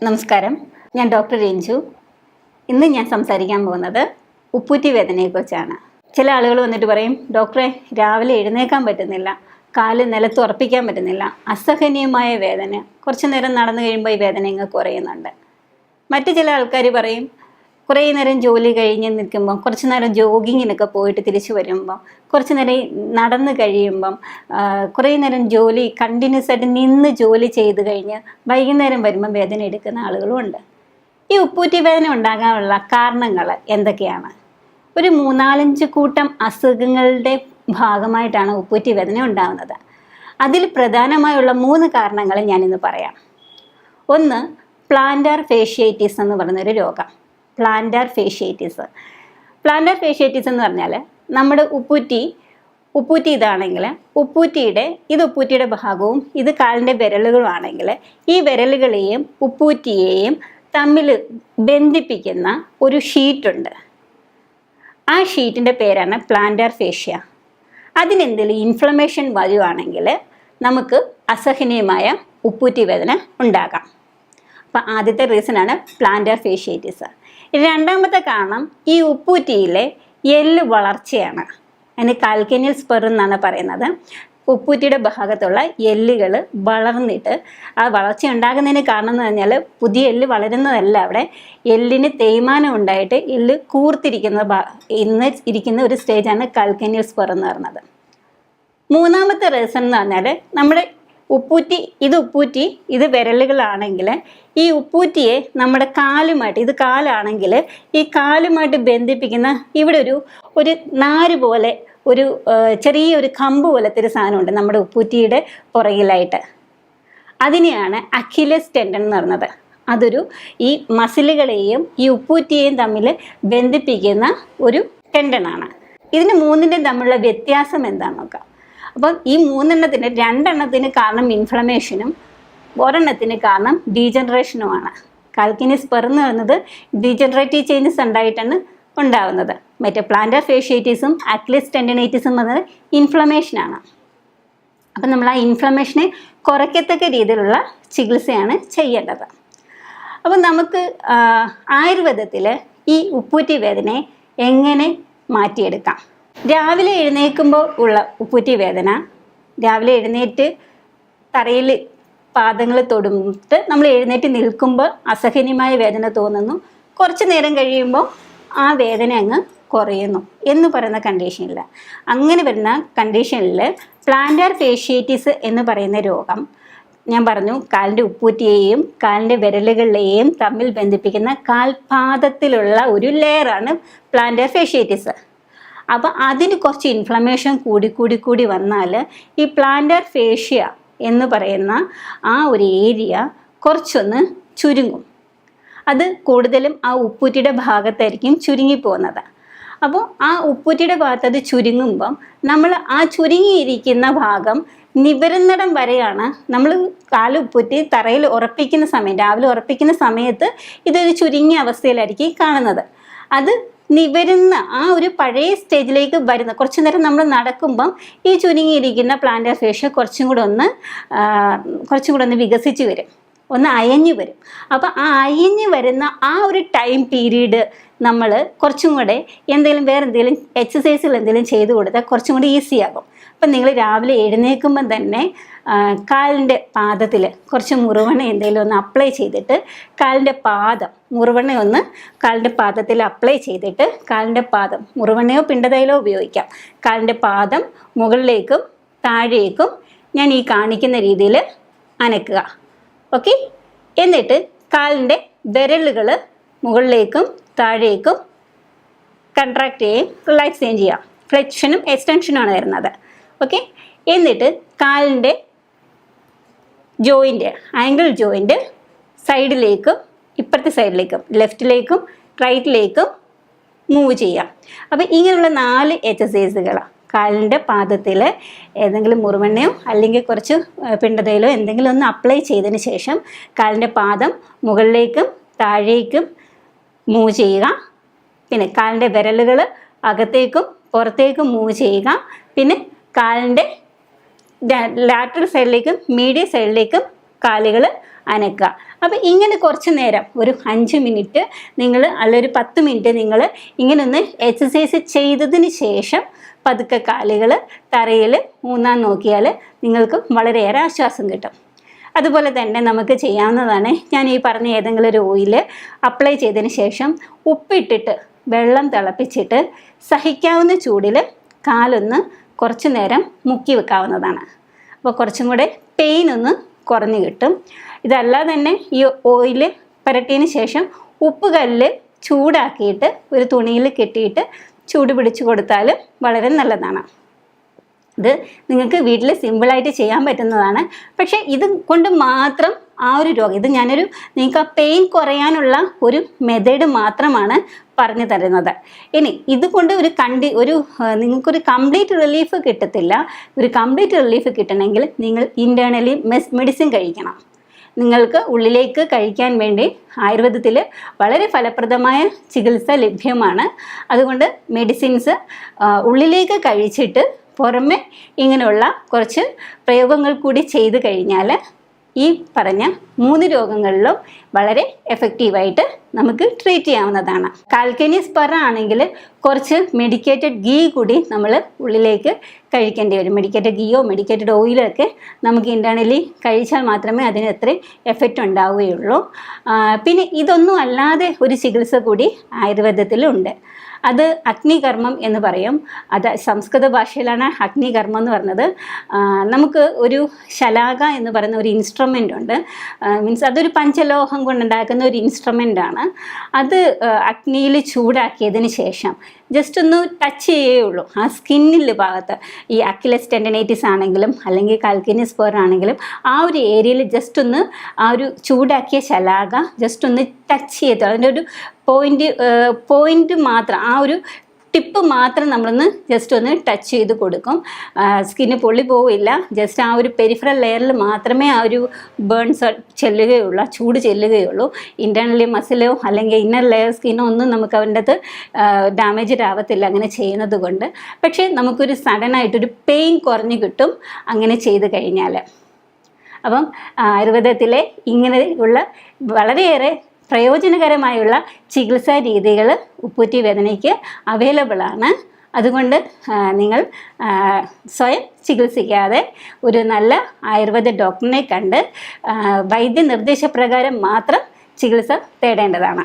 നമസ്കാരം, ഞാൻ ഡോക്ടർ രഞ്ജു. ഇന്ന് ഞാൻ സംസാരിക്കാൻ പോകുന്നത് ഉപ്പൂറ്റി വേദനയെക്കുറിച്ചാണ്. ചില ആളുകൾ വന്നിട്ട് പറയും, ഡോക്ടറെ രാവിലെ എഴുന്നേക്കാൻ പറ്റുന്നില്ല, കാല് നിലത്ത് ഉറപ്പിക്കാൻ പറ്റുന്നില്ല, അസഹനീയമായ വേദന, കുറച്ച് നേരം നടന്നു കഴിയുമ്പോൾ ഈ വേദന ഇങ്ങ് കുറയുന്നുണ്ട്. മറ്റു ചില ആൾക്കാർ പറയും, കുറേ നേരം ജോലി കഴിഞ്ഞ് നിൽക്കുമ്പം, കുറച്ച് നേരം ജോഗിങ്ങിനൊക്കെ പോയിട്ട് തിരിച്ചു വരുമ്പം, കുറച്ച് നേരം നടന്നു കഴിയുമ്പം, കുറേ നേരം ജോലി കണ്ടിന്യൂസ് ആയിട്ട് നിന്ന് ജോലി ചെയ്ത് കഴിഞ്ഞ് വൈകുന്നേരം വരുമ്പം വേദന എടുക്കുന്ന ആളുകളും ഉണ്ട്. ഈ ഉപ്പൂറ്റി വേദന ഉണ്ടാകാനുള്ള കാരണങ്ങൾ എന്തൊക്കെയാണ്? ഒരു 3-4 കൂട്ടം അസുഖങ്ങളുടെ ഭാഗമായിട്ടാണ് ഉപ്പൂറ്റി വേദന ഉണ്ടാകുന്നത്. അതിൽ പ്രധാനമായുള്ള 3 കാരണങ്ങൾ ഞാനിന്ന് പറയാം. ഒന്ന്, പ്ലാന്റാർ ഫേഷ്യേറ്റിസ് എന്ന് പറയുന്നൊരു രോഗം. പ്ലാന്റാർ ഫേഷ്യേറ്റിസ് എന്ന് പറഞ്ഞാൽ നമ്മുടെ ഉപ്പൂറ്റി ഇതാണെങ്കിൽ ഉപ്പൂറ്റിയുടെ ഭാഗവും ഇത് കാലിൻ്റെ വിരലുകളുമാണെങ്കിൽ ഈ വിരലുകളെയും ഉപ്പൂറ്റിയെയും തമ്മിൽ ബന്ധിപ്പിക്കുന്ന ഒരു ഷീറ്റുണ്ട്. ആ ഷീറ്റിൻ്റെ പേരാണ് പ്ലാന്റാർ ഫേഷ്യ. അതിനെന്തെങ്കിലും ഇൻഫ്ലമേഷൻ വരുവാണെങ്കിൽ നമുക്ക് അസഹനീയമായ ഉപ്പൂറ്റി വേദന ഉണ്ടാകാം. അപ്പം ആദ്യത്തെ റീസണാണ് പ്ലാന്റാർ ഫേഷ്യേറ്റിസ്. രണ്ടാമത്തെ കാരണം ഈ ഉപ്പൂറ്റിയിലെ എല്ല് വളർച്ചയാണ്. അതിന് കാൽക്കേനിയൽ സ്പെർ എന്നാണ് പറയുന്നത്. ഉപ്പൂറ്റിയുടെ ഭാഗത്തുള്ള എല്ലുകൾ വളർന്നിട്ട് ആ വളർച്ച ഉണ്ടാകുന്നതിന് കാരണം എന്ന് പറഞ്ഞാൽ പുതിയ എല്ല് വളരുന്നതല്ല, അവിടെ എല്ലിന് തേയ്മാനം ഉണ്ടായിട്ട് എല്ല് ഇന്ന് ഇരിക്കുന്ന ഒരു സ്റ്റേജാണ് കാൽക്കേനിയൽ സ്പെർ എന്ന് പറയുന്നത്. മൂന്നാമത്തെ റീസൺ എന്ന് പറഞ്ഞാൽ നമ്മുടെ ഉപ്പൂറ്റി ഇത് വിരലുകളാണെങ്കിൽ ഈ ഉപ്പൂറ്റിയെ നമ്മുടെ കാലുമായിട്ട്, ഇത് കാലാണെങ്കിൽ ഈ കാലുമായിട്ട് ബന്ധിപ്പിക്കുന്ന ഇവിടെ ഒരു നാര് പോലെ ഒരു ചെറിയൊരു കമ്പ് പോലത്തെ ഒരു സാധനമുണ്ട് നമ്മുടെ ഉപ്പൂറ്റിയുടെ പുറകിലായിട്ട്. അതിനെയാണ് അക്കിലസ് ടെൻഡൻ എന്ന് പറയുന്നത്. അതൊരു ഈ മസിലുകളെയും ഈ ഉപ്പൂറ്റിയെയും തമ്മിൽ ബന്ധിപ്പിക്കുന്ന ഒരു ടെൻഡനാണ്. ഇതിന് മൂന്നിൻ്റെയും തമ്മിലുള്ള വ്യത്യാസം എന്താണെന്ന് നോക്കാം. അപ്പം ഈ 2 കാരണം ഇൻഫ്ലമേഷനും 1 കാരണം ഡീജനറേഷനുമാണ്. കാൽക്കേനിയൽ സ്പെർ എന്ന് പറയുന്നത് ഡീജനറേറ്റീവ് ചേഞ്ചസ് ഉണ്ടായിട്ടാണ് ഉണ്ടാകുന്നത്. മറ്റേ പ്ലാന്റാർ ഫേഷ്യേറ്റിസും അക്കിലസ് ടെൻഡിനൈറ്റിസും എന്നത് ഇൻഫ്ലമേഷനാണ്. അപ്പം നമ്മൾ ആ ഇൻഫ്ലമേഷനെ കുറയ്ക്കത്തക്ക രീതിയിലുള്ള ചികിത്സയാണ് ചെയ്യേണ്ടത്. അപ്പം നമുക്ക് ആയുർവേദത്തിൽ ഈ ഉപ്പൂറ്റി വേദനയെ എങ്ങനെ മാറ്റിയെടുക്കാം? രാവിലെ എഴുന്നേൽക്കുമ്പോൾ ഉള്ള ഉപ്പൂറ്റി വേദന, രാവിലെ എഴുന്നേറ്റ് തറയിൽ പാദങ്ങൾ തൊടുന്നിട്ട് നമ്മൾ എഴുന്നേറ്റ് നിൽക്കുമ്പോൾ അസഹനീയമായ വേദന തോന്നുന്നു. കുറച്ച് നേരം കഴിയുമ്പോൾ ആ വേദന അങ്ങ് കുറയുന്നു എന്ന് പറയുന്ന കണ്ടീഷനില്ല. അങ്ങനെ വരുന്ന കണ്ടീഷനിൽ പ്ലാന്റാർ ഫേഷ്യേറ്റിസ് എന്ന് പറയുന്ന രോഗം, ഞാൻ പറഞ്ഞു, കാലിൻ്റെ ഉപ്പൂറ്റിയെയും കാലിൻ്റെ വിരലുകളെയും തമ്മിൽ ബന്ധിപ്പിക്കുന്ന കാൽപാദത്തിലുള്ള ഒരു ലെയറാണ് പ്ലാന്റാർ ഫേഷ്യേറ്റിസ്. അപ്പോൾ അതിന് കുറച്ച് ഇൻഫ്ലമേഷൻ കൂടി വന്നാൽ ഈ പ്ലാന്റാർ ഫേഷ്യ എന്ന് പറയുന്ന ആ ഒരു ഏരിയ കുറച്ചൊന്ന് ചുരുങ്ങും. അത് കൂടുതലും ആ ഉപ്പൂറ്റിയുടെ ഭാഗത്തായിരിക്കും ചുരുങ്ങിപ്പോകുന്നത്. അപ്പോൾ ആ ഉപ്പൂറ്റിയുടെ ഭാഗത്ത് അത് ചുരുങ്ങുമ്പം നമ്മൾ ആ ചുരുങ്ങിയിരിക്കുന്ന ഭാഗം നിവരുന്നിടം വരെയാണ് നമ്മൾ ഉപ്പൂറ്റി തറയിൽ ഉറപ്പിക്കുന്ന സമയം, രാവിലെ ഉറപ്പിക്കുന്ന സമയത്ത് ഇതൊരു ചുരുങ്ങിയ അവസ്ഥയിലായിരിക്കും കാണുന്നത്. അത് നിവരുന്ന ആ ഒരു പഴയ സ്റ്റേജിലേക്ക് വരുന്ന കുറച്ച് നേരം നമ്മൾ നടക്കുമ്പം ഈ ചുരുങ്ങിയിരിക്കുന്ന പ്ലാന്റാർ ഫേഷ്യ കുറച്ചും കൂടെ ഒന്ന് വികസിച്ച് വരും, ഒന്ന് അയഞ്ഞു വരും. അപ്പോൾ ആ അയഞ്ഞു വരുന്ന ആ ഒരു ടൈം പീരീഡ് നമ്മൾ കുറച്ചും കൂടെ വേറെ എന്തെങ്കിലും എക്സസൈസുകൾ എന്തെങ്കിലും ചെയ്ത് കൊടുത്താൽ കുറച്ചും കൂടി ഈസിയാകും. അപ്പം നിങ്ങൾ രാവിലെ എഴുന്നേൽക്കുമ്പം തന്നെ കാലിൻ്റെ പാദത്തിൽ കുറച്ച് മുറുവെണ്ണ എന്തെങ്കിലും ഒന്ന് അപ്ലൈ ചെയ്തിട്ട് കാലിൻ്റെ പാദം കാലിൻ്റെ പാദത്തിൽ അപ്ലൈ ചെയ്തിട്ട് കാലിൻ്റെ പാദം മുറുവെണ്ണയോ പിണ്ടതൈലോ ഉപയോഗിക്കാം. കാലിൻ്റെ പാദം മുകളിലേക്കും താഴേക്കും ഞാൻ ഈ കാണിക്കുന്ന രീതിയിൽ അനക്കുക. ഓക്കെ, എന്നിട്ട് കാലിൻ്റെ വിരലുകൾ മുകളിലേക്കും താഴേക്കും കൺട്രാക്ട് ചെയ്യുകയും റിലാക്സ് ചെയ്യുകയും ചെയ്യാം. ഫ്ലെക്ഷനും എക്സ്റ്റൻഷനുമാണ് വരുന്നത്. ഓക്കെ, എന്നിട്ട് കാലിൻ്റെ ആങ്കിൾ ജോയിൻ്റ് സൈഡിലേക്കും ഇപ്പുറത്തെ സൈഡിലേക്കും ലെഫ്റ്റിലേക്കും റൈറ്റിലേക്കും മൂവ് ചെയ്യാം. അപ്പോൾ ഇങ്ങനെയുള്ള 4 എക്സസൈസുകളാണ്. കാലിൻ്റെ പാദത്തിൽ ഏതെങ്കിലും മുറുവെണ്ണയോ അല്ലെങ്കിൽ കുറച്ച് പിണ്ടതയിലോ എന്തെങ്കിലും ഒന്ന് അപ്ലൈ ചെയ്തതിന് ശേഷം കാലിൻ്റെ പാദം മുകളിലേക്കും താഴേക്കും മൂവ് ചെയ്യുക. പിന്നെ കാലിൻ്റെ വിരലുകൾ അകത്തേക്കും പുറത്തേക്കും മൂവ് ചെയ്യുക. പിന്നെ കാലിൻ്റെ ലാറ്ററൽ സൈഡിലേക്കും മീഡിയൽ സൈഡിലേക്കും കാലുകൾ അനക്കുക. അപ്പോൾ ഇങ്ങനെ കുറച്ച് നേരം ഒരു 5 മിനിറ്റ് നിങ്ങൾ അല്ലെങ്കിൽ ഒരു 10 മിനിറ്റ് നിങ്ങൾ ഇങ്ങനെ ഒന്ന് എക്സസൈസ് ചെയ്തതിന് ശേഷം പതുക്കെ കാലുകൾ തറയിൽ ഊന്നാൻ നോക്കിയാൽ നിങ്ങൾക്ക് വളരെയേറെ ആശ്വാസം കിട്ടും. അതുപോലെ തന്നെ നമുക്ക് ചെയ്യാവുന്നതാണ്, ഞാൻ ഈ പറഞ്ഞ ഏതെങ്കിലും ഒരു ഓയിൽ അപ്ലൈ ചെയ്തതിന് ശേഷം ഉപ്പിട്ടിട്ട് വെള്ളം തിളപ്പിച്ചിട്ട് സഹിക്കാവുന്ന ചൂടിൽ കാലൊന്ന് കുറച്ച് നേരം മുക്കി വെക്കാവുന്നതാണ്. അപ്പോൾ കുറച്ചും കൂടെ പെയിൻ ഒന്ന് കുറഞ്ഞു കിട്ടും. ഇതല്ലാതെ തന്നെ ഈ ഓയിൽ പുരട്ടിയതിന് ശേഷം ഉപ്പ് കല്ല് ചൂടാക്കിയിട്ട് ഒരു തുണിയിൽ കെട്ടിയിട്ട് ചൂട് പിടിച്ച് കൊടുത്താൽ വളരെ നല്ലതാണ്. ഇത് നിങ്ങൾക്ക് വീട്ടിൽ സിമ്പിളായിട്ട് ചെയ്യാൻ പറ്റുന്നതാണ്. പക്ഷേ ഇത് കൊണ്ട് മാത്രം ആ ഒരു രോഗം, ഇത് നിങ്ങൾക്ക് ആ പെയിൻ കുറയാനുള്ള ഒരു മെത്തേഡ് മാത്രമാണ് പറഞ്ഞു തരുന്നത്. ഇനി ഇതുകൊണ്ട് നിങ്ങൾക്കൊരു കംപ്ലീറ്റ് റിലീഫ് കിട്ടത്തില്ല. ഒരു കംപ്ലീറ്റ് റിലീഫ് കിട്ടണമെങ്കിൽ നിങ്ങൾ ഇൻറ്റേർണലി മെഡിസിൻ കഴിക്കണം. നിങ്ങൾക്ക് ഉള്ളിലേക്ക് കഴിക്കാൻ വേണ്ടി ആയുർവേദത്തിൽ വളരെ ഫലപ്രദമായ ചികിത്സ ലഭ്യമാണ്. അതുകൊണ്ട് മെഡിസിൻസ് ഉള്ളിലേക്ക് കഴിച്ചിട്ട് പുറമെ ഇങ്ങനെയുള്ള കുറച്ച് പ്രയോഗങ്ങൾ കൂടി ചെയ്ത് കഴിഞ്ഞാൽ ഈ പറഞ്ഞ 3 രോഗങ്ങളിലും വളരെ എഫക്റ്റീവായിട്ട് നമുക്ക് ട്രീറ്റ് ചെയ്യാവുന്നതാണ്. കാൽക്കനി സ്പെറ ആണെങ്കിൽ കുറച്ച് മെഡിക്കേറ്റഡ് ഗീ കൂടി നമ്മൾ ഉള്ളിലേക്ക് കഴിക്കേണ്ടി വരും. മെഡിക്കേറ്റഡ് ഗീയോ മെഡിക്കേറ്റഡ് ഓയിലോ ഒക്കെ നമുക്ക് ഇൻറ്റേർണലി കഴിച്ചാൽ മാത്രമേ അതിന് അത്രയും എഫക്റ്റ് ഉണ്ടാവുകയുള്ളൂ. പിന്നെ ഇതൊന്നും അല്ലാതെ ഒരു ചികിത്സ കൂടി ആയുർവേദത്തിലുണ്ട്. അത് അഗ്നികർമ്മം എന്ന് പറയും. അത് സംസ്കൃത ഭാഷയിലാണ് അഗ്നികർമ്മം എന്ന് പറഞ്ഞത്. നമുക്ക് ഒരു ശലാക എന്ന് പറയുന്ന ഒരു ഇൻസ്ട്രുമെൻ്റ് ഉണ്ട്. മീൻസ് അതൊരു പഞ്ചലോഹം കൊണ്ടുണ്ടാക്കുന്ന ഒരു ഇൻസ്ട്രുമെൻ്റാണ്. അത് അഗ്നിയിൽ ചൂടാക്കിയതിന് ശേഷം ജസ്റ്റ് ഒന്ന് ടച്ച് ചെയ്യുകയുള്ളൂ ആ സ്കിന്നിൽ ഭാഗത്ത്. ഈ അക്കിലസ് ടെൻഡനൈറ്റിസ് ആണെങ്കിലും അല്ലെങ്കിൽ കാൽക്കനി സ്പെറ ആണെങ്കിലും ആ ഒരു ഏരിയയിൽ ജസ്റ്റ് ഒന്ന് ആ ഒരു ചൂടാക്കിയ ശലാക ജസ്റ്റ് ഒന്ന് ടച്ച് ചെയ്ത് അതിൻ്റെ ഒരു പോയിന്റ് മാത്രം, ആ ഒരു ടിപ്പ് മാത്രം നമ്മളൊന്ന് ജസ്റ്റ് ഒന്ന് ടച്ച് ചെയ്ത് കൊടുക്കും. സ്കിന്ന് പൊള്ളി പോവില്ല. ജസ്റ്റ് ആ ഒരു പെരിഫറൽ ലെയറിൽ മാത്രമേ ആ ഒരു ബേൺസ് ചെല്ലുകയുള്ളൂ, ചൂട് ചെല്ലുകയുള്ളൂ. ഇൻറ്റേർണലി മസിലോ അല്ലെങ്കിൽ ഇന്നർ ലെയർ സ്കിന്നോ ഒന്നും നമുക്ക് അവൻ്റെ അത് ഡാമേജഡ് ആവത്തില്ല അങ്ങനെ ചെയ്യുന്നത് കൊണ്ട്. പക്ഷേ നമുക്കൊരു സഡനായിട്ടൊരു പെയിൻ കുറഞ്ഞു കിട്ടും അങ്ങനെ ചെയ്ത് കഴിഞ്ഞാൽ. അപ്പം ആയുർവേദത്തിലെ ഇങ്ങനെയുള്ള വളരെയേറെ പ്രയോജനകരമായുള്ള ചികിത്സാ രീതികൾ ഉപ്പൂറ്റി വേദനയ്ക്ക് അവൈലബിൾ ആണ്. അതുകൊണ്ട് നിങ്ങൾ സ്വയം ചികിത്സിക്കാതെ ഒരു നല്ല ആയുർവേദ ഡോക്ടറിനെ കണ്ട് വൈദ്യനിർദ്ദേശപ്രകാരം മാത്രം ചികിത്സ തേടേണ്ടതാണ്.